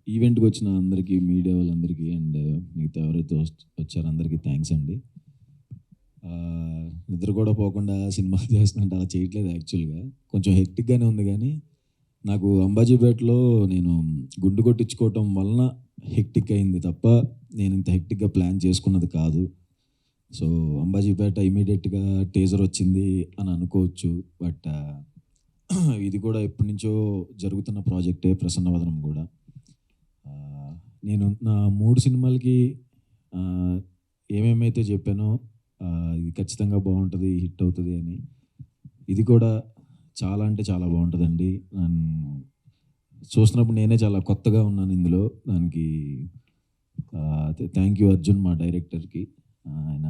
ఈవెంట్‌కి వచ్చిన అందరికీ, మీడియా వాళ్ళందరికీ అండ్ మిగతా ఎవరైతే వచ్చారో అందరికీ థ్యాంక్స్ అండి. నిద్ర కూడా పోకుండా సినిమాలు చేస్తున్నట్టు అలా చేయట్లేదు యాక్చువల్‌గా. కొంచెం హెక్టిక్‌గానే ఉంది గానీ, నాకు అంబాజీపేటలో నేను గుండు కొట్టించుకోవటం వలన హెక్టిక్ అయింది తప్ప, నేను ఇంత హెక్టిక్‌గా ప్లాన్ చేసుకున్నది కాదు. సో, అంబాజీపేట ఇమ్మీడియేట్‌గా టీజర్ వచ్చింది అని అనుకోవచ్చు. బట్ ఇది కూడా ఎప్పటినుంచో జరుగుతున్న ప్రాజెక్టే 'ప్రసన్నవదనం' గూడా. నేను నా 3 సినిమాలకి ఆహ్, ఏమేమైతే చెప్పానో ఇది ఖచ్చితంగా బావుంటది, హిట్ అవుతది అని. ఇది కూడా చాలా అంటే చాలా బావుంటదండి. చూస్తున్నప్పుడు నేనే చాలా కొత్తగా ఉన్నాను ఇందులో. దానికి థ్యాంక్ యూ అర్జున్ మా డైరెక్టర్‌కి. ఆయన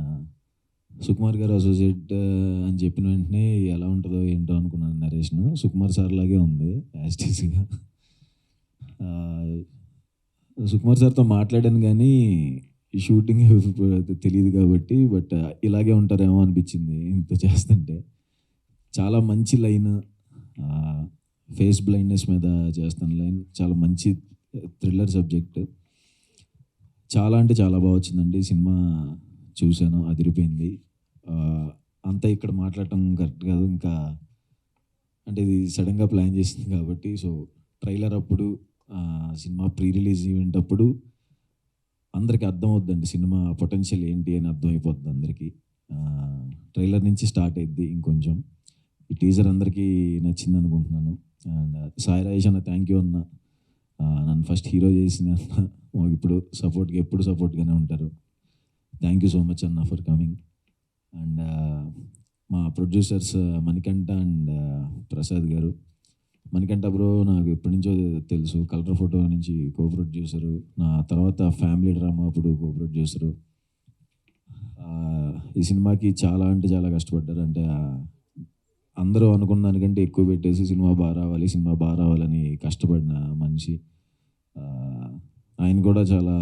సుకుమార్ గారు అసోసియేట్ అని చెప్పిన వెంటనే ఎలా ఉంటదో ఏంటో అనుకున్నాను నరేషను. సుకుమార్ సార్ లాగే ఉంది యాజ్ ఇట్ ఈస్‌గా. ఆహ్, సుకుమార్ సార్‌తో మాట్లాడాను గానీ, ఈ షూటింగ్ తెలీదు కాబట్టి బట్ ఇలాగే ఉంటారేమో అనిపించింది ఇంత చేస్తుంటే. చాలా మంచి లైన్ ఫేస్ బ్లైండ్‌నెస్ మీద చేస్తున్న లైన్ చాలా మంచి థ్రిల్లర్ సబ్జెక్ట్. చాలా అంటే చాలా బా వచ్చిందండి. సినిమా చూసాను అదిరిపోయింది. అంతా ఇక్కడ మాట్లాడటం కరెక్ట్ కాదు. ఇంకా అంటే ఇది సడెన్‌గా ప్లాన్ చేసింది కాబట్టి సో, ట్రైలర్ అప్పుడు సినిమా ప్రీ రిలీజ్ ఈవెంట్ అప్పుడు అందరికి అర్థమవుద్దండి సినిమా పొటెన్షియల్ ఏంటి అని అర్థమైపోద్ది అందరికీ. ట్రైలర్ నుంచి స్టార్ట్ అయిద్ది ఇంకొంచెం. ఈ టీజర్ అందరికీ నచ్చిందనుకుంటున్నాను. అండ్ సాయి రాజేష్ అన్న థ్యాంక్ యూ అన్న. నన్ను ఫస్ట్ హీరో చేసిన అన్న మాకిప్పుడు సపోర్ట్‌గా ఎప్పుడు సపోర్ట్‌గానే ఉంటారు. థ్యాంక్ యూ సో మచ్ అన్న ఫర్ కమింగ్. అండ్ మా ప్రొడ్యూసర్స్ మణికంఠ అండ్ ప్రసాద్ గారు. మణికంఠ బ్రో నాకు ఎప్పటినుంచో తెలుసు. కలర్ ఫోటో నుంచి కో ప్రొడ్యూసరు. నా తర్వాత ఫ్యామిలీ డ్రామా అప్పుడు కో ప్రొడ్యూసరు. ఈ సినిమాకి చాలా అంటే చాలా కష్టపడ్డారు. అంటే అందరూ అనుకున్న దానికంటే ఎక్కువ పెట్టేసి సినిమా బాగా రావాలి, సినిమా బాగా రావాలని కష్టపడిన మనిషి. ఆయన కూడా చాలా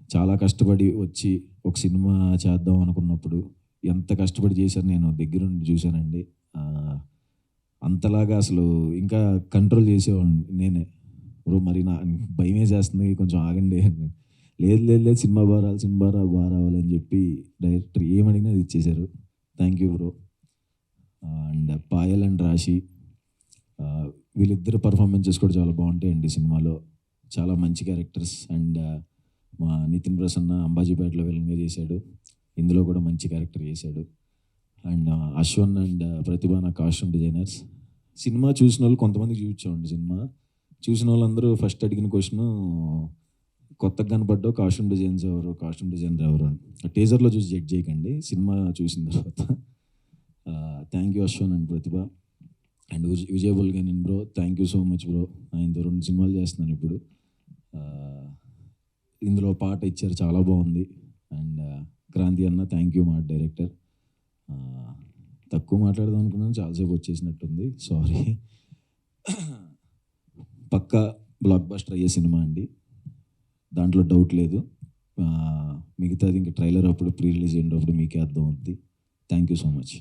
చాలా కష్టపడి వచ్చి ఒక సినిమా చేద్దాం అనుకున్నప్పుడు ఎంత కష్టపడి చేశారు నేను దగ్గరుండి చూశానండి. అంతలాగా అసలు ఇంకా కంట్రోల్ చేసేవాడిని నేనే. బ్రో మరి నా భయమేసేస్తుంది కొంచెం ఆగండి అని. లేదు లేదు లేదు సినిమా బాగా రావాలి, సినిమా బాగా రావాలని చెప్పి డైరెక్టర్ ఏమడిగినా అది ఇచ్చేశారు. Thank you bro. And Payal and రాశి వీళ్ళిద్దరు పర్ఫార్మెన్సెస్ కూడా చాలా బాగుంటాయండి సినిమాలో. చాలా మంచి క్యారెక్టర్స్. అండ్ మా నితిన్ ప్రసన్న అంబాజీపేటలో విలన్గా చేశాడు. ఇందులో కూడా మంచి క్యారెక్టర్ చేశాడు. అండ్ అశ్వన్ అండ్ ప్రతిభ నా కాస్ట్యూమ్ డిజైనర్స్. సినిమా చూసిన వాళ్ళు కొంతమంది చూపించామండి సినిమా. చూసిన వాళ్ళందరూ ఫస్ట్ అడిగిన క్వశ్చను కొత్తగా కనపడ్డావు కాస్ట్యూమ్ డిజైనర్ ఎవరు అని. టీజర్లో చూసి జడ్జ్ చేయకండి, సినిమా చూసిన తర్వాత. Thank you Ashwin and Pratibha. And Vijay Bulganin bro thank you so much bro. ఆయనతో 2 సినిమాలు చేస్తున్నాను ఇప్పుడు. ఇందులో పాట ఇచ్చారు చాలా బాగుంది. అండ్ క్రాంతి అన్న థ్యాంక్ యూ మా డైరెక్టర్. తక్కువ మాట్లాడదాం అనుకున్నాను, చాలాసేపు వచ్చేసినట్టుంది, సారీ. పక్కా బ్లాక్ బస్టర్ అయ్యే సినిమా అండి, దాంట్లో డౌట్ లేదు. మిగతాది ఇంకా ట్రైలర్ అప్పుడు ప్రీ రిలీజ్ అయ్యేటప్పుడు మీకే అర్థం అవుద్ది. Thank you so much.